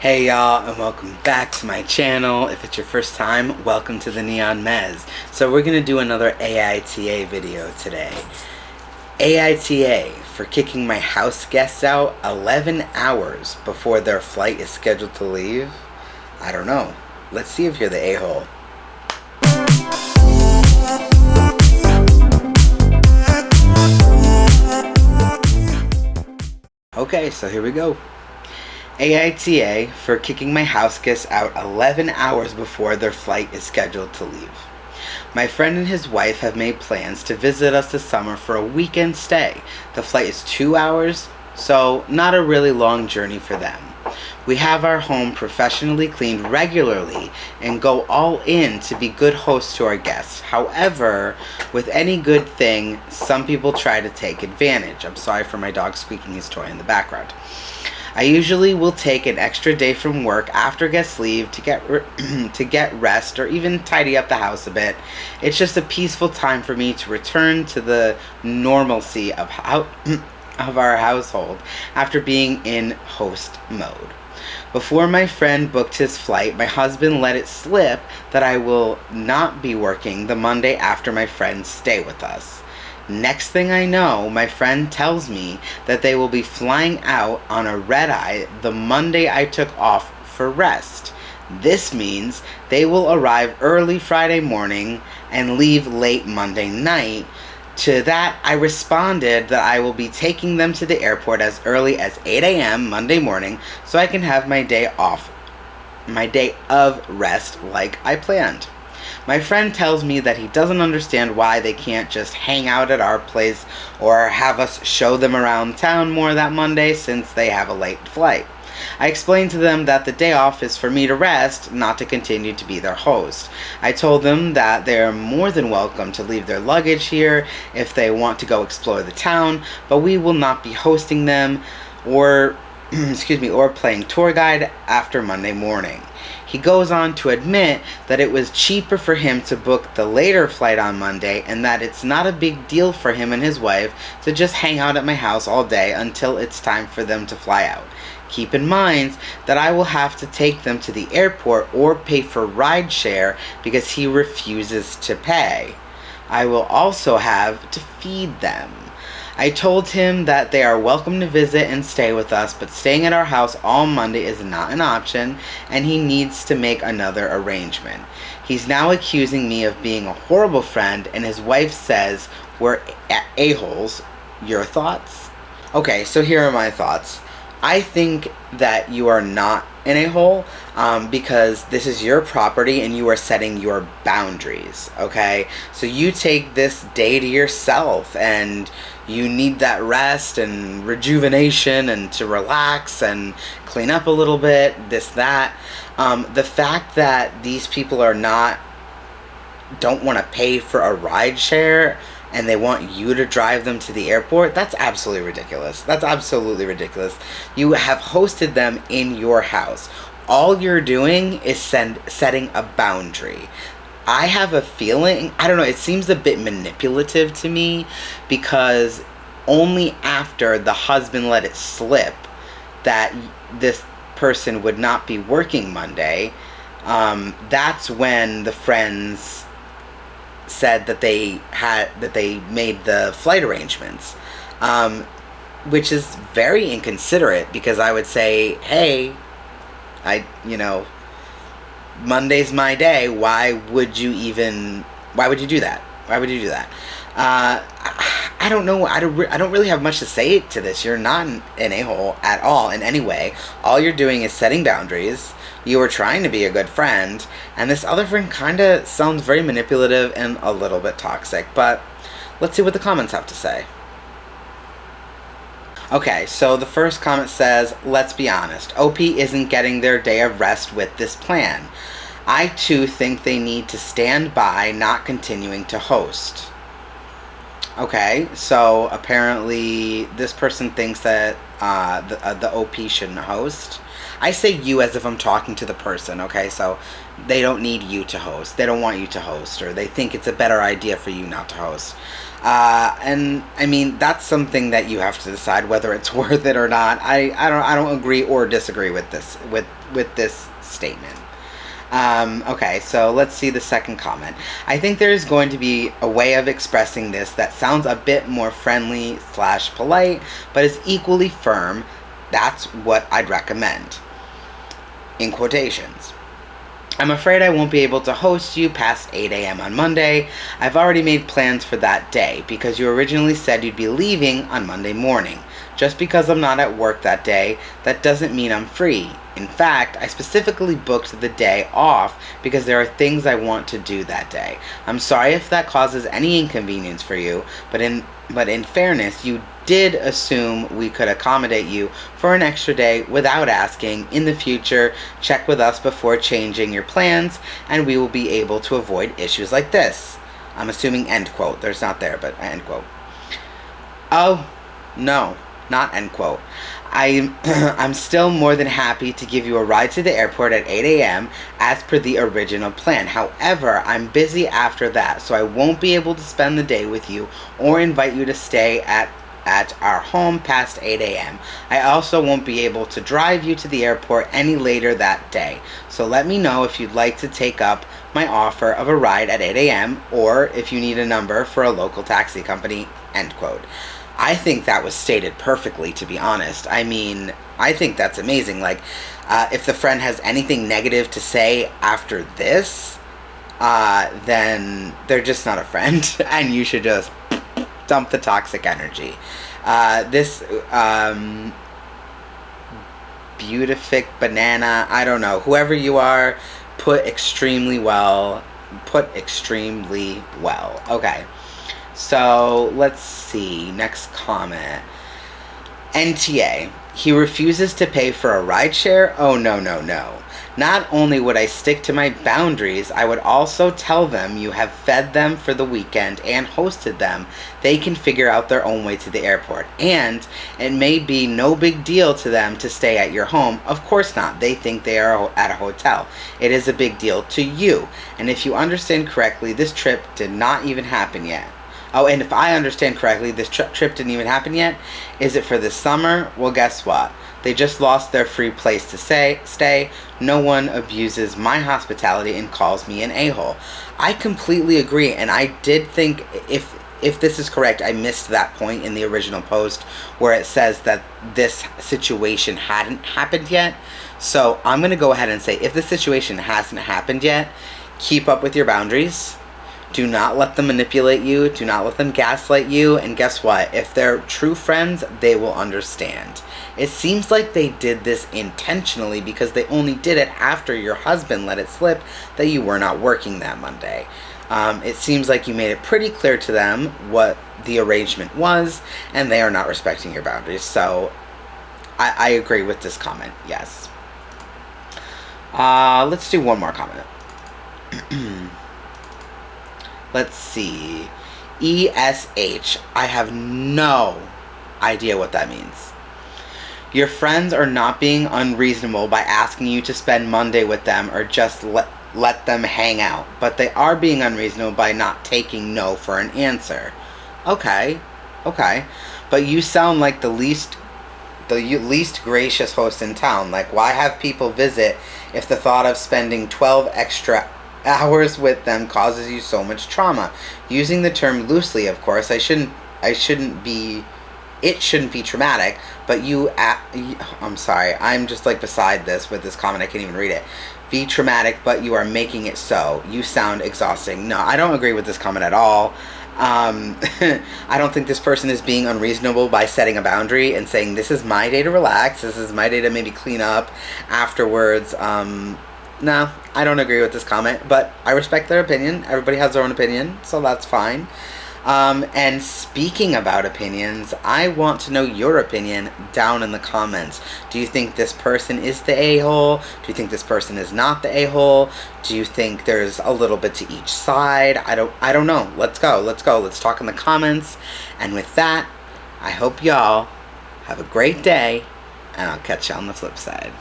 Hey y'all, and welcome back to my channel. If it's your first time, welcome to the Neon Mez. So we're going to do another AITA video today. AITA for kicking my house guests out 11 hours before their flight is scheduled to leave? I don't know. Let's see if you're the a-hole. Okay, so here we go. AITA for kicking my house guests out 11 hours before their flight is scheduled to leave. My friend and his wife have made plans to visit us this summer for a weekend stay. The flight is 2 hours, so not a really long journey for them. We have our home professionally cleaned regularly and go all in to be good hosts to our guests. However, with any good thing, some people try to take advantage. I'm sorry for my dog squeaking his toy in the background. I usually will take an extra day from work after guests leave to get rest or even tidy up the house a bit. It's just a peaceful time for me to return to the normalcy of our household after being in host mode. Before my friend booked his flight, my husband let it slip that I will not be working the Monday after my friend's stay with us. Next thing I know, my friend tells me that they will be flying out on a red-eye the Monday I took off for rest. This means they will arrive early Friday morning and leave late Monday night. To that, I responded that I will be taking them to the airport as early as 8 a.m. Monday morning so I can have my day of rest like I planned. My friend tells me that he doesn't understand why they can't just hang out at our place or have us show them around town more that Monday since they have a late flight. I explained to them that the day off is for me to rest, not to continue to be their host. I told them that they are more than welcome to leave their luggage here if they want to go explore the town, but we will not be hosting them or playing tour guide after Monday morning. He goes on to admit that it was cheaper for him to book the later flight on Monday and that it's not a big deal for him and his wife to just hang out at my house all day until it's time for them to fly out. Keep in mind that I will have to take them to the airport or pay for rideshare because he refuses to pay. I will also have to feed them. I told him that they are welcome to visit and stay with us, but staying at our house all Monday is not an option, and he needs to make another arrangement. He's now accusing me of being a horrible friend, and his wife says we're a-holes. Your thoughts? Okay, so here are my thoughts. I think that you are not an a-hole because this is your property and you are setting your boundaries, okay? So you take this day to yourself and you need that rest and rejuvenation and to relax and clean up a little bit, this, that. The fact that these people don't want to pay for a ride share and they want you to drive them to the airport, that's absolutely ridiculous. That's absolutely ridiculous. You have hosted them in your house. All you're doing is setting a boundary. I have a feeling, I don't know, it seems a bit manipulative to me because only after the husband let it slip that this person would not be working Monday, that's when the friends said that they made the flight arrangements, which is very inconsiderate because I would say, hey, Monday's my day. Why would you do that? Why would you do that? I don't know. I don't really have much to say to this. You're not an a-hole at all in any way. All you're doing is setting boundaries. You were trying to be a good friend, and this other friend kind of sounds very manipulative and a little bit toxic, but let's see what the comments have to say. Okay, so the first comment says, let's be honest, OP isn't getting their day of rest with this plan. I too think they need to stand by, not continuing to host. Okay, so apparently this person thinks that the OP shouldn't host. I say you as if I'm talking to the person, okay? So they don't need you to host. They don't want you to host, or they think it's a better idea for you not to host. And I mean, that's something that you have to decide whether it's worth it or not. I don't agree or disagree with this statement. Okay, so let's see the second comment. I think there's going to be a way of expressing this that sounds a bit more friendly / polite, but is equally firm. That's what I'd recommend. In quotations. I'm afraid I won't be able to host you past 8 a.m. on Monday. I've already made plans for that day because you originally said you'd be leaving on Monday morning. Just because I'm not at work that day, that doesn't mean I'm free. In fact, I specifically booked the day off because there are things I want to do that day. I'm sorry if that causes any inconvenience for you, but in fairness, you did assume we could accommodate you for an extra day without asking. In the future, check with us before changing your plans, and we will be able to avoid issues like this. I'm assuming end quote. There's not there, but end quote. Oh, no. Not end quote. I'm still more than happy to give you a ride to the airport at 8 a.m. as per the original plan. However, I'm busy after that, so I won't be able to spend the day with you or invite you to stay at our home past 8 a.m. I also won't be able to drive you to the airport any later that day. So let me know if you'd like to take up my offer of a ride at 8 a.m. or if you need a number for a local taxi company. End quote. I think that was stated perfectly, to be honest. I mean, I think that's amazing. Like, if the friend has anything negative to say after this, then they're just not a friend, and you should just dump the toxic energy. This Beautific Banana, I don't know, whoever you are, put extremely well. Okay. So, let's see. Next comment. NTA. He refuses to pay for a rideshare? Oh, no. Not only would I stick to my boundaries, I would also tell them you have fed them for the weekend and hosted them. They can figure out their own way to the airport. And it may be no big deal to them to stay at your home. Of course not. They think they are at a hotel. It is a big deal to you. And if you understand correctly, this trip did not even happen yet. Oh, and if I understand correctly, this trip didn't even happen yet. Is it for this summer? Well, guess what? They just lost their free place to stay. No one abuses my hospitality and calls me an a-hole. I completely agree, and I did think, if this is correct, I missed that point in the original post where it says that this situation hadn't happened yet. So I'm going to go ahead and say, if the situation hasn't happened yet, keep up with your boundaries. Do not let them manipulate you. Do not let them gaslight you. And guess what? If they're true friends, they will understand. It seems like they did this intentionally because they only did it after your husband let it slip that you were not working that Monday. It seems like you made it pretty clear to them what the arrangement was, and they are not respecting your boundaries. So I agree with this comment. Yes. Let's do one more comment. Let's see. ESH. I have no idea what that means. Your friends are not being unreasonable by asking you to spend Monday with them or just let them hang out, but they are being unreasonable by not taking no for an answer. Okay. But you sound like the least gracious host in town. Like, why have people visit if the thought of spending 12 extra hours with them causes you so much trauma? Using the term loosely, of course, it shouldn't be traumatic, but I'm sorry, I'm just like beside this with this comment, I can't even read it. Be traumatic, but you are making it so. You sound exhausting. No, I don't agree with this comment at all. I don't think this person is being unreasonable by setting a boundary and saying, this is my day to relax, this is my day to maybe clean up afterwards. No, I don't agree with this comment, but I respect their opinion. Everybody has their own opinion, so that's fine. And speaking about opinions, I want to know your opinion down in the comments. Do you think this person is the a-hole? Do you think this person is not the a-hole? Do you think there's a little bit to each side? I don't know. Let's go. Let's talk in the comments. And with that, I hope y'all have a great day, and I'll catch you on the flip side.